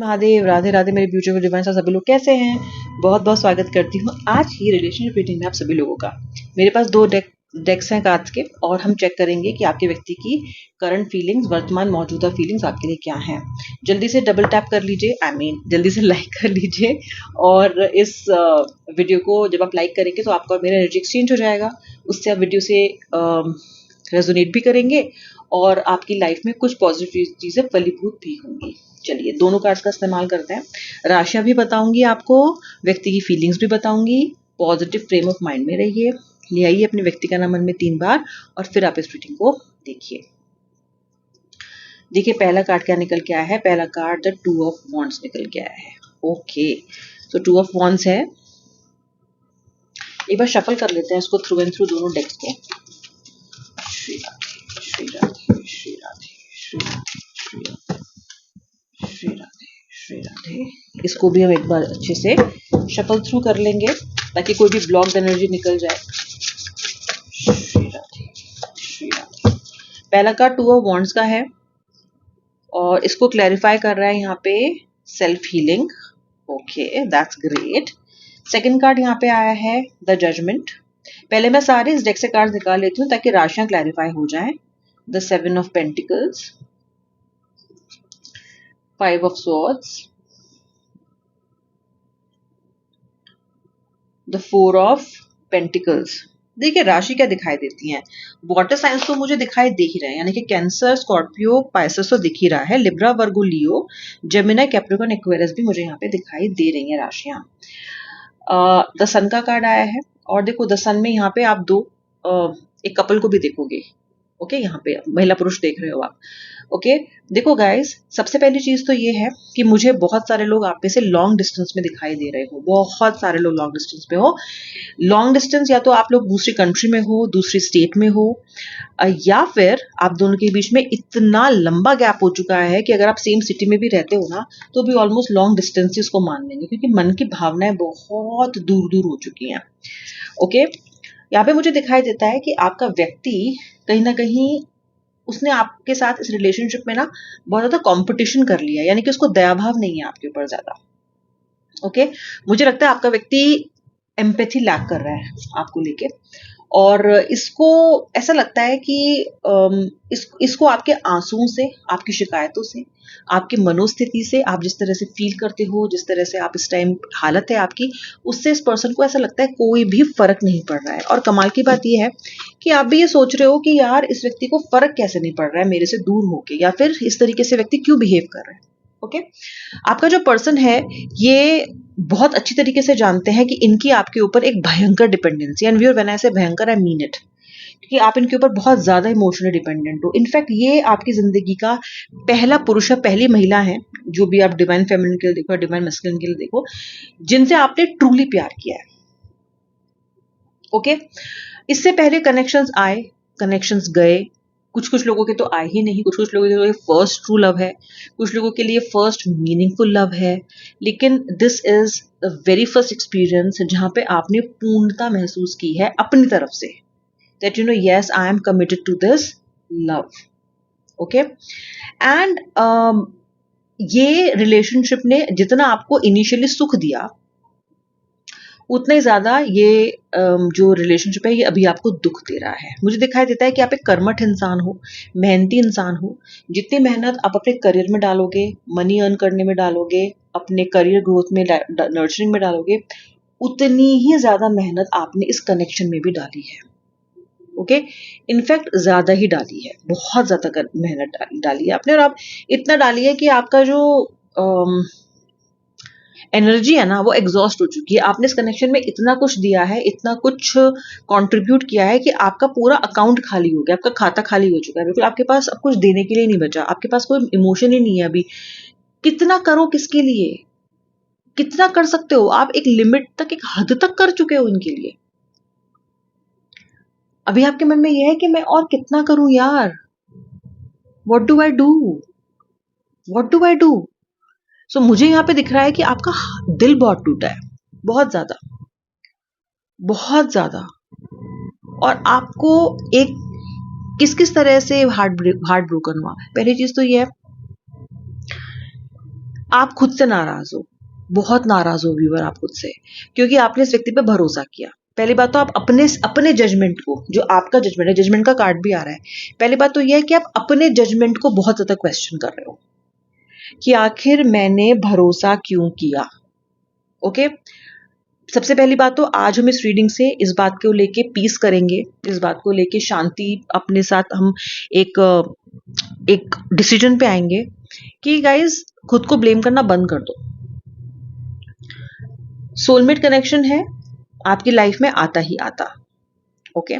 महादेव, राधे राधे मेरे beautiful divine, सभी लोग कैसे हैं। बहुत बहुत स्वागत करती हूँ आज की रिलेशनशिप रीडिंग में आप सभी लोगों का। मेरे पास दो डेक्स हैं कार्ड्स के और हम चेक करेंगे कि आपके व्यक्ति की करंट फीलिंग्स, वर्तमान मौजूदा फीलिंग्स आपके लिए क्या हैं। जल्दी से डबल टैप कर लीजिए, जल्दी से लाइक कर लीजिए। और इस वीडियो को जब आप लाइक करेंगे तो आपका और मेरा एनर्जी एक्सचेंज हो जाएगा। उससे आप वीडियो से रेजोनेट भी करेंगे और आपकी लाइफ में कुछ पॉजिटिव चीजें फलीभूत भी होंगी। चलिए दोनों कार्ड्स का इस्तेमाल करते हैं। राशियां भी बताऊंगी आपको, व्यक्ति की फीलिंग्स भी बताऊंगी। पॉजिटिव फ्रेम ऑफ माइंड में रहिए, ले आइए अपने व्यक्ति का नाम मन में 3 बार और फिर आप इस रीडिंग को देखिए। देखिए पहला कार्ड क्या निकल के आया है। पहला कार्ड द 2 ऑफ वॉन्ड्स निकल के आया है। ओके, तो 2 ऑफ वॉन्ड्स है। एक बार शफल कर लेते हैं इसको थ्रू एंड थ्रू दोनों डेक्स को। श्री राधे श्री राधे श्री राधे श्री राधे श्री राधे श्री राधे श्री राधे। इसको भी हम एक बार अच्छे से शफल थ्रू कर लेंगे ताकि कोई भी ब्लॉक्ड एनर्जी निकल जाए। श्री राधे श्री राधे। पहला कार्ड 2 ऑफ वॉन्ड्स का है और इसको क्लैरिफाई कर रहा है यहाँ पे self healing. Okay, that's great. Second card यहाँ पे आया है द जजमेंट। पहले मैं सारे इस डेक से कार्ड निकाल लेती हूँ ताकि राशियां क्लैरिफाई हो जाएं। The 7 of pentacles, 5 of swords, the 4 of pentacles। देखिए राशि क्या दिखाई देती हैं। वाटर साइंस तो मुझे दिखाई दे ही रहे हैं, यानी कि कैंसर, स्कॉर्पियो, पाइसेस तो दिख ही रहा है। लिब्रा, वर्गो, लियो, जेमिनी, कैप्रिकॉर्न, एक्वेरियस भी मुझे यहाँ पे दिखाई दे रही हैं राशियां। द सन का कार्ड आया है और देखो द सन में यहाँ पे आप एक कपल को भी देखोगे। ओके, यहाँ पे महिला पुरुष देख रहे हो आप। ओके, देखो गाइस, सबसे पहली चीज तो ये है कि मुझे बहुत सारे लोग आप में से लॉन्ग डिस्टेंस में दिखाई दे रहे हो। बहुत सारे लोग लॉन्ग डिस्टेंस पे हो। लॉन्ग डिस्टेंस या तो आप लोग दूसरी कंट्री में हो, दूसरी स्टेट में हो, या फिर आप दोनों के बीच में इतना लंबा गैप हो चुका है कि अगर आप सेम सिटी में भी रहते हो ना तो भी ऑलमोस्ट लॉन्ग डिस्टेंसेस को मान लेंगे, क्योंकि मन की भावनाएं बहुत दूर दूर हो चुकी हैं। ओके, यहाँ पे मुझे दिखाई देता है कि आपका व्यक्ति कहीं ना कहीं उसने आपके साथ इस रिलेशनशिप में ना बहुत ज्यादा कंपटीशन कर लिया है, यानी कि उसको दया भाव नहीं है आपके ऊपर ज्यादा। ओके, मुझे लगता है आपका व्यक्ति एम्पैथी लैक कर रहा है आपको लेके और इसको ऐसा लगता है कि इसको आपके आंसुओं से, आपकी शिकायतों से, आपकी मनोस्थिति से, आप जिस तरह से फील करते हो, जिस तरह से आप इस टाइम हालत है आपकी, उससे इस पर्सन को ऐसा लगता है कोई भी फर्क नहीं पड़ रहा है। और कमाल की बात यह है कि आप भी ये सोच रहे हो कि यार इस व्यक्ति को फर्क कैसे नहीं पड़ रहा है मेरे से दूर होके, या फिर इस तरीके से व्यक्ति क्यों बिहेव कर रहा है। ओके, आपका जो पर्सन है ये बहुत अच्छी तरीके से जानते हैं कि इनकी आपके ऊपर एक भयंकर डिपेंडेंसी, एंड व्हेन आई से भयंकर आई मीन इट, कि आप इनके ऊपर बहुत ज्यादा इमोशनली डिपेंडेंट हो। इनफैक्ट ये आपकी जिंदगी का पहला पुरुष है, पहली महिला है, जो भी आप डिवाइन फेमिनिन के लिए देखो, डिवाइन मैस्कुलिन के लिए देखो, जिनसे आपने ट्रूली प्यार किया है। ओके, इससे पहले कनेक्शंस आए, कनेक्शंस गए, कुछ लोगों के तो आए ही नहीं, कुछ लोगों के लिए फर्स्ट ट्रू लव है, कुछ लोगों के लिए फर्स्ट मीनिंगफुल लव है, लेकिन this is the very first experience जहां पे आपने पूर्णता महसूस की है अपनी तरफ से, that you know yes I am committed to this love। okay, and ये रिलेशनशिप ने जितना आपको इनिशियली सुख दिया उतना ही ज्यादा ये जो रिलेशनशिप है ये अभी आपको दुख दे रहा है। मुझे दिखाई देता है कि आप एक कर्मठ इंसान हो, मेहनती इंसान हो। जितनी मेहनत आप अपने करियर में डालोगे, मनी अर्न करने में डालोगे, अपने करियर ग्रोथ में, नर्चरिंग में डालोगे, उतनी ही ज्यादा मेहनत आपने इस कनेक्शन में भी डाली है। ओके, इनफैक्ट ज्यादा ही डाली है, बहुत ज्यादा मेहनत डाली है आपने, और आप इतना डाली है कि आपका जो एनर्जी है ना वो एग्जॉस्ट हो चुकी है। आपने इस कनेक्शन में इतना कुछ दिया है, इतना कुछ कंट्रीब्यूट किया है कि आपका पूरा अकाउंट खाली हो गया, आपका खाता खाली हो चुका है, बिल्कुल आपके पास अब कुछ देने के लिए नहीं बचा, आपके पास कोई इमोशन ही नहीं है अभी। कितना करो किसके लिए, कितना कर सकते हो आप, एक लिमिट तक, एक हद तक कर चुके हो इनके लिए। अभी आपके मन में यह है कि मैं और कितना करूं यार, what do I do, what do I do. So मुझे यहाँ पे दिख रहा है कि आपका दिल बहुत टूटा है, बहुत ज्यादा, बहुत ज्यादा। और आपको एक किस किस तरह से हार्ट ब्रोकन हुआ। पहली चीज तो ये है, आप खुद से नाराज हो, बहुत नाराज हो व्यूअर आप खुद से, क्योंकि आपने इस व्यक्ति पे भरोसा किया। पहली बात तो आप अपने अपने जजमेंट को, जो आपका जजमेंट है, जजमेंट का कार्ड भी आ रहा है, पहली बात तो यह है कि आप अपने जजमेंट को बहुत ज्यादा क्वेश्चन कर रहे हो कि आखिर मैंने भरोसा क्यों किया। ओके, सबसे पहली बात तो आज हम इस रीडिंग से इस बात को लेके पीस करेंगे, इस बात को लेके शांति अपने साथ हम एक एक डिसीजन पे आएंगे कि गाइज खुद को ब्लेम करना बंद कर दो। सोलमेट कनेक्शन है आपकी लाइफ में आता ही आता। ओके,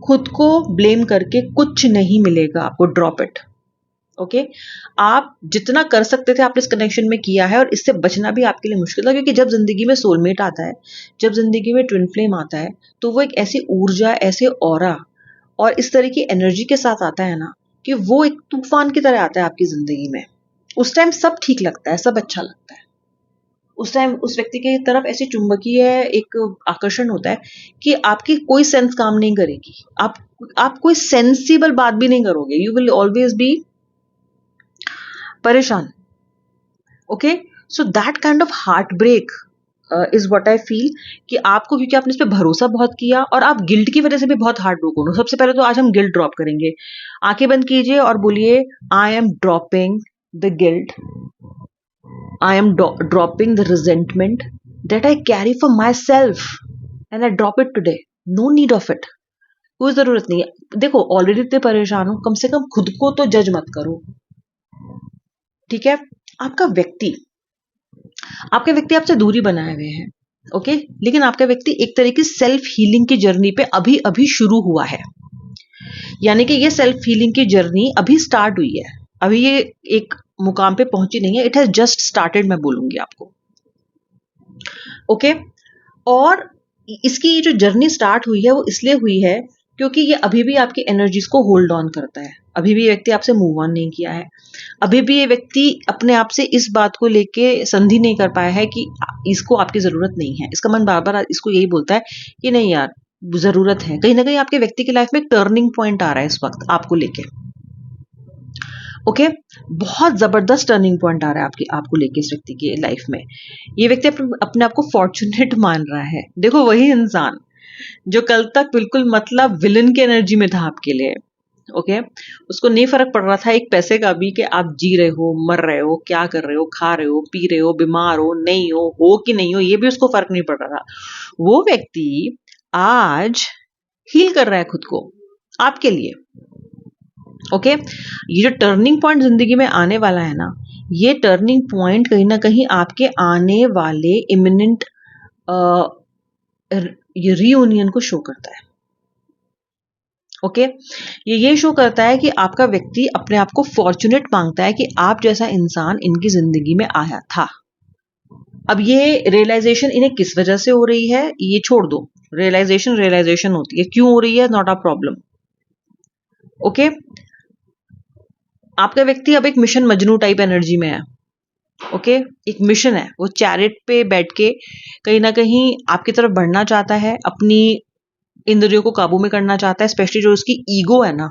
खुद को ब्लेम करके कुछ नहीं मिलेगा आपको, ड्रॉप इट। ओके, आप जितना कर सकते थे आपने इस कनेक्शन में किया है, और इससे बचना भी आपके लिए मुश्किल था, क्योंकि जब जिंदगी में सोलमेट आता है, जब जिंदगी में ट्विन फ्लेम आता है, तो वो एक ऐसी ऊर्जा, ऐसे ऑरा और इस तरह की एनर्जी के साथ आता है ना, कि वो एक तूफान की तरह आता है आपकी जिंदगी में। उस टाइम सब ठीक लगता है, सब अच्छा लगता है। उस टाइम उस व्यक्ति की तरफ ऐसी चुंबकीय एक आकर्षण होता है कि आपकी कोई सेंस काम नहीं करेगी, आप कोई सेंसिबल बात भी नहीं करोगे, यू विल ऑलवेज बी परेशान। Okay, so that kind of heart break is what I feel कि आपको, क्योंकि आपने इस पर भरोसा बहुत किया और आप गिल्ट की वजह से भी बहुत हार्ट ब्रोकन हो। सबसे पहले तो आज हम गिल्ट ड्रॉप करेंगे। आंखें बंद कीजिए और बोलिए, I am dropping the guilt, I am dropping the resentment that I carry for myself and I drop it today. No need of it. कोई जरूरत नहीं है। देखो ऑलरेडी इतने परेशान हो, कम से कम खुद को तो जज मत करो, ठीक है। आपका व्यक्ति आपसे दूरी बनाए हुए है, ओके, लेकिन आपका व्यक्ति एक तरह की सेल्फ हीलिंग की जर्नी पे अभी अभी शुरू हुआ है। यानी कि ये सेल्फ हीलिंग की जर्नी अभी स्टार्ट हुई है, अभी ये एक मुकाम पे पहुंची नहीं है, इट हैज जस्ट स्टार्टेड, मैं बोलूंगी आपको। ओके, और इसकी ये जो जर्नी स्टार्ट हुई है वो इसलिए हुई है क्योंकि ये अभी भी आपकी एनर्जीज को होल्ड ऑन करता है। अभी भी ये व्यक्ति आपसे मूव ऑन नहीं किया है, अभी भी ये व्यक्ति अपने आप से इस बात को लेके संधि नहीं कर पाया है कि इसको आपकी जरूरत नहीं है। इसका मन बार बार इसको यही बोलता है कि नहीं यार जरूरत है। कहीं ना कहीं आपके व्यक्ति की लाइफ में एक टर्निंग पॉइंट आ रहा है इस वक्त आपको लेके। ओके, बहुत जबरदस्त टर्निंग पॉइंट आ रहा है आपको लेके इस व्यक्ति की लाइफ में। ये व्यक्ति अपने आप को फॉर्चुनेट मान रहा है। देखो वही इंसान जो कल तक बिल्कुल मतलब विलन की एनर्जी में था आपके लिए, ओके, उसको नहीं फर्क पड़ रहा था एक पैसे का भी कि आप जी रहे हो, मर रहे हो, क्या कर रहे हो, खा रहे हो, पी रहे हो, बीमार हो कि नहीं हो, ये भी उसको फर्क नहीं पड़ रहा था। वो व्यक्ति आज हील कर रहा है खुद को आपके लिए। ओके, ये जो टर्निंग पॉइंट जिंदगी में आने वाला है ना, ये टर्निंग पॉइंट कहीं ना कहीं आपके आने वाले इमिनेंट ये रीयूनियन को शो करता है। ओके, ये शो करता है कि आपका व्यक्ति अपने आप को फॉर्चुनेट मांगता है कि आप जैसा इंसान इनकी जिंदगी में आया था। अब ये रियलाइजेशन इन्हें किस वजह से हो रही है ये छोड़ दो, रियलाइजेशन होती है, क्यों हो रही है नॉट अ प्रॉब्लम। ओके, आपका व्यक्ति अब एक मिशन मजनू टाइप एनर्जी में है। ओके, एक मिशन है, वो चैरिट पे बैठ के कहीं ना कहीं आपकी तरफ बढ़ना चाहता है, अपनी इंद्रियों को काबू में करना चाहता है, स्पेशली जो उसकी ईगो है ना,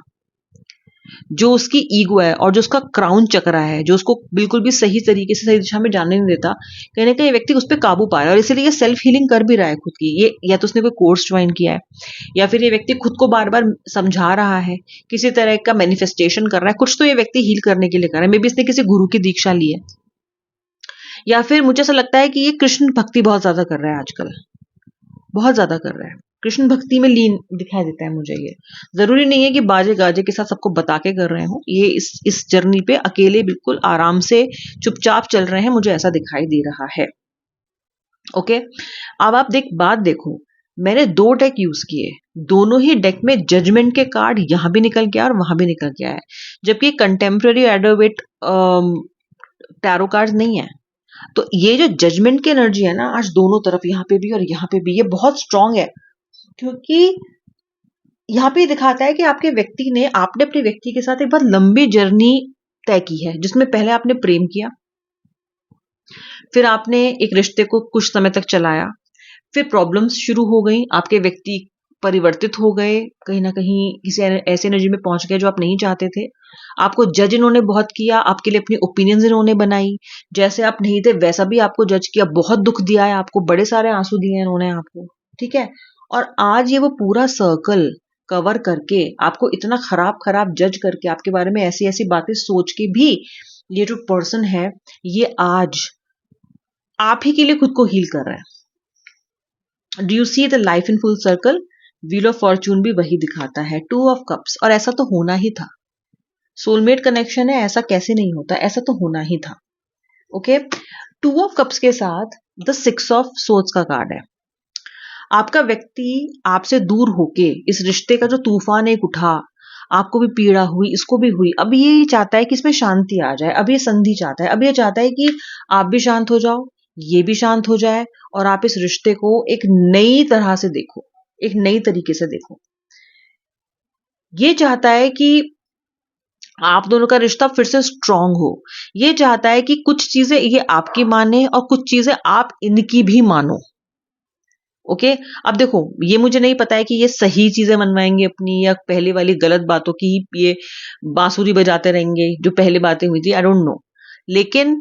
जो उसकी ईगो है और जो उसका क्राउन चक्रा है, जो उसको बिल्कुल भी सही तरीके से सही दिशा में जाने नहीं देता, कहीं ना कहीं व्यक्ति उस पर काबू पा रहा है और इसीलिए सेल्फ हीलिंग कर भी रहा है खुद की। ये या तो उसने कोई कोर्स ज्वाइन किया है, या फिर ये व्यक्ति खुद को बार बार समझा रहा है, किसी तरह का मैनिफेस्टेशन कर रहा है, कुछ तो ये व्यक्ति हील करने के लिए कर रहा है। मे बी इसने किसी गुरु की दीक्षा ली है, या फिर मुझे ऐसा लगता है कि ये कृष्ण भक्ति बहुत ज्यादा कर रहा है आजकल, बहुत ज्यादा कर रहा है, कृष्ण भक्ति में लीन दिखाई देता है मुझे। ये जरूरी नहीं है कि बाजे गाजे के साथ सबको बता के कर रहे हो, ये इस जर्नी पे अकेले बिल्कुल आराम से चुपचाप चल रहे हैं, मुझे ऐसा दिखाई दे रहा है। ओके, अब आप बात देखो, मैंने 2 डेक यूज किए, दोनों ही डेक में जजमेंट के कार्ड यहां भी निकल गया और वहां भी निकल गया है, जबकि कंटेम्प्रेरी एडोवेट टैरो कार्ड नहीं है। तो ये जो जजमेंट की एनर्जी है ना, आज दोनों तरफ, यहाँ पे भी और यहाँ पे भी, ये बहुत स्ट्रांग है, क्योंकि यहाँ पे दिखाता है कि आपने अपने व्यक्ति के साथ एक बहुत लंबी जर्नी तय की है, जिसमें पहले आपने प्रेम किया, फिर आपने एक रिश्ते को कुछ समय तक चलाया, फिर प्रॉब्लम्स शुरू हो गई, आपके व्यक्ति परिवर्तित हो गए, कहीं ना कहीं किसी ऐसे एनर्जी में पहुंच गए जो आप नहीं चाहते थे। आपको जज इन्होंने बहुत किया, आपके लिए अपनी ओपिनियंस इन्होंने बनाई, जैसे आप नहीं थे वैसा भी आपको जज किया, बहुत दुख दिया है आपको, बड़े सारे आंसू दिए हैं इन्होंने आपको, ठीक है। और आज ये वो पूरा सर्कल कवर करके आपको इतना खराब खराब जज करके आपके बारे में ऐसी ऐसी बातें सोच के भी ये जो पर्सन है ये आज आप ही के लिए खुद को हील कर रहा है। Do you see the life in full circle? Wheel of Fortune भी वही दिखाता है, 2 ऑफ कप्स, और ऐसा तो होना ही था। सोलमेट कनेक्शन है, ऐसा कैसे नहीं होता, ऐसा तो होना ही था। ओके, 2 ऑफ कप्स के साथ द 6 ऑफ सोर्ड्स का कार्ड है। आपका व्यक्ति आपसे दूर होके इस रिश्ते का जो तूफान एक उठा, आपको भी पीड़ा हुई, इसको भी हुई, अब ये चाहता है कि इसमें शांति आ जाए, अब ये संधि चाहता है, अब ये चाहता है कि आप भी शांत हो जाओ, ये भी शांत हो जाए, और आप इस रिश्ते को एक नई तरह से देखो, एक नई तरीके से देखो। ये चाहता है कि आप दोनों का रिश्ता फिर से स्ट्रांग हो। ये चाहता है कि कुछ चीजें ये आपकी माने और कुछ चीजें आप इनकी भी मानो। ओके, अब देखो, ये मुझे नहीं पता है कि ये सही चीजें मनवाएंगे अपनी, या पहले वाली गलत बातों की ये बांसुरी बजाते रहेंगे जो पहले बातें हुई थी, आई डोंट नो। लेकिन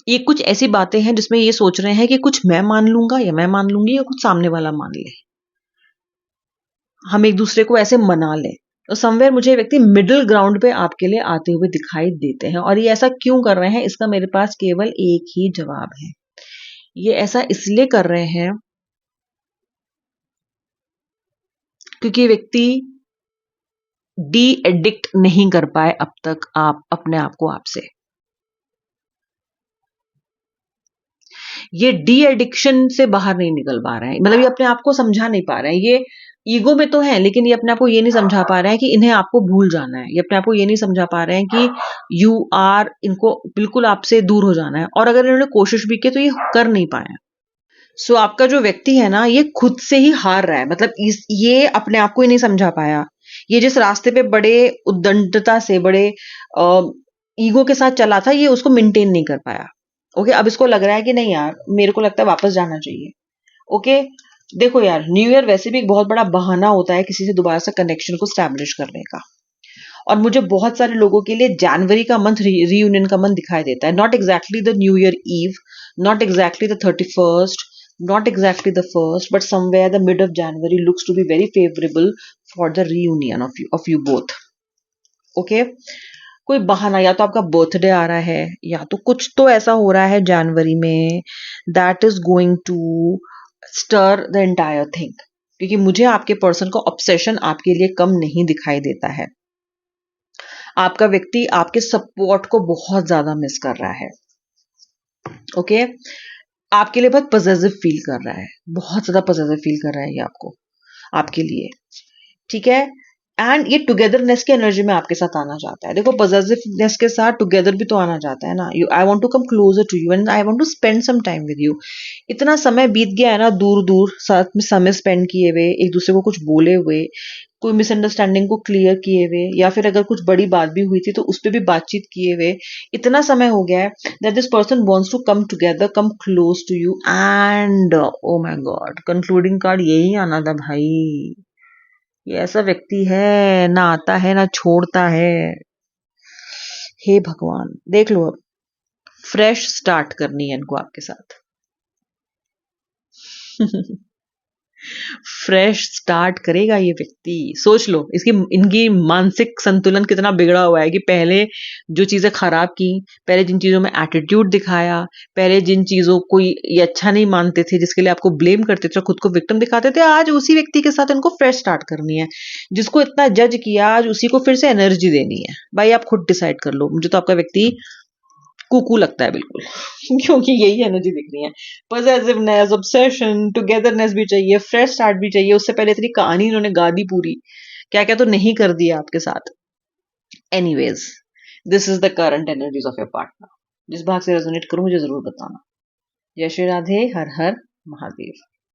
ये कुछ ऐसी बातें हैं जिसमें ये सोच रहे हैं कि कुछ मैं मान लूंगा या मैं मान लूंगी या कुछ सामने वाला मान ले, हम एक दूसरे को ऐसे मना लें। तो समवेयर मुझे व्यक्ति मिडिल ग्राउंड पे आपके लिए आते हुए दिखाई देते हैं, और ये ऐसा क्यों कर रहे हैं इसका मेरे पास केवल एक ही जवाब है। ये ऐसा इसलिए कर रहे हैं क्योंकि व्यक्ति डी एडिक्ट नहीं कर पाए अब तक आप अपने आप को आपसे। ये डी एडिक्शन से बाहर नहीं निकल पा रहे हैं, मतलब ये अपने आप को समझा नहीं पा रहे हैं। ये ईगो में तो है, लेकिन ये अपने आप को ये नहीं समझा पा रहे हैं कि इन्हें आपको भूल जाना है। ये अपने आप को ये नहीं समझा पा रहे हैं कि यू आर, इनको बिल्कुल आपसे दूर हो जाना है। और अगर इन्होंने कोशिश भी की तो ये कर नहीं पाए। सो आपका जो व्यक्ति है ना, ये खुद से ही हार रहा है, मतलब ये अपने आप को ही नहीं समझा पाया। ये जिस रास्ते पे बड़े उद्दंडता से, बड़े ईगो के साथ चला था, ये उसको मेंटेन नहीं कर पाया। ओके, अब इसको लग रहा है कि नहीं यार, मेरे को लगता है वापस जाना चाहिए। ओके, देखो यार, न्यू ईयर वैसे भी एक बहुत बड़ा बहाना होता है किसी से दोबारा से कनेक्शन को स्टैब्लिश करने का। और मुझे बहुत सारे लोगों के लिए जनवरी का मंथ रीयूनियन का मंथ दिखाई देता है। Not exactly the new year eve, not exactly the 31st, not exactly the first, but somewhere the mid of January looks to be very favorable for the reunion of you both. Okay, कोई बहाना, या तो आपका birthday आ रहा है, या तो कुछ तो ऐसा हो रहा है जनवरी में that is going to stir the entire thing. क्योंकि मुझे आपके पर्सन का ऑब्सेशन आपके लिए कम नहीं दिखाई देता है। आपका व्यक्ति आपके सपोर्ट को बहुत ज्यादा मिस कर रहा है। ओके, आपके लिए बहुत पॉजिटिव फील कर रहा है, बहुत ज्यादा पॉजिटिव फील कर रहा है ये आपको, आपके लिए, ठीक है। एंड ये टुगेदरनेस की एनर्जी में आपके साथ आना चाहता है। देखो, पॉजिटिवनेस के साथ टुगेदर भी तो आना चाहता है ना। You, I want to come closer to you and I want to spend some time with you. इतना समय बीत गया है ना, दूर दूर साथ में समय स्पेंड किए हुए, एक दूसरे को कुछ बोले हुए, कोई मिसअंडरस्टैंडिंग को क्लियर किए हुए, या फिर अगर कुछ बड़ी बात भी हुई थी तो उस पर भी बातचीत किए हुए। इतना समय हो गया है that this person wants to come together, come close to you. And oh my god, concluding card यही आना था भाई। ये ऐसा व्यक्ति है, ना आता है ना छोड़ता है। हे भगवान, देख लो, अब फ्रेश स्टार्ट करनी है इनको आपके साथ। फ्रेश स्टार्ट करेगा ये व्यक्ति। सोच लो, इसकी इनकी मानसिक संतुलन कितना बिगड़ा हुआ है कि पहले जो चीजें खराब की, पहले जिन चीजों में एटीट्यूड दिखाया, पहले जिन चीजों को ये अच्छा नहीं मानते थे, जिसके लिए आपको ब्लेम करते थे, खुद को विक्टिम दिखाते थे, आज उसी व्यक्ति के साथ इनको फ्रेश स्टार्ट करनी है। जिसको इतना जज किया, आज उसी को फिर से एनर्जी देनी है। भाई आप खुद डिसाइड कर लो। मुझे तो आपका व्यक्ति कुकू लगता है बिल्कुल, क्योंकि यही एनर्जी दिख रही है। पॉजिटिवनेस, ऑब्सेशन, टुगेदरनेस भी चाहिए, फ्रेश स्टार्ट भी चाहिए। उससे पहले इतनी कहानी इन्होंने गा दी पूरी, क्या क्या तो नहीं कर दिया आपके साथ। Anyways, this is the current energies of your partner. जिस भाग से रेजोनेट करूं मुझे जरूर बताना। जय श्री राधे, हर हर महादेव।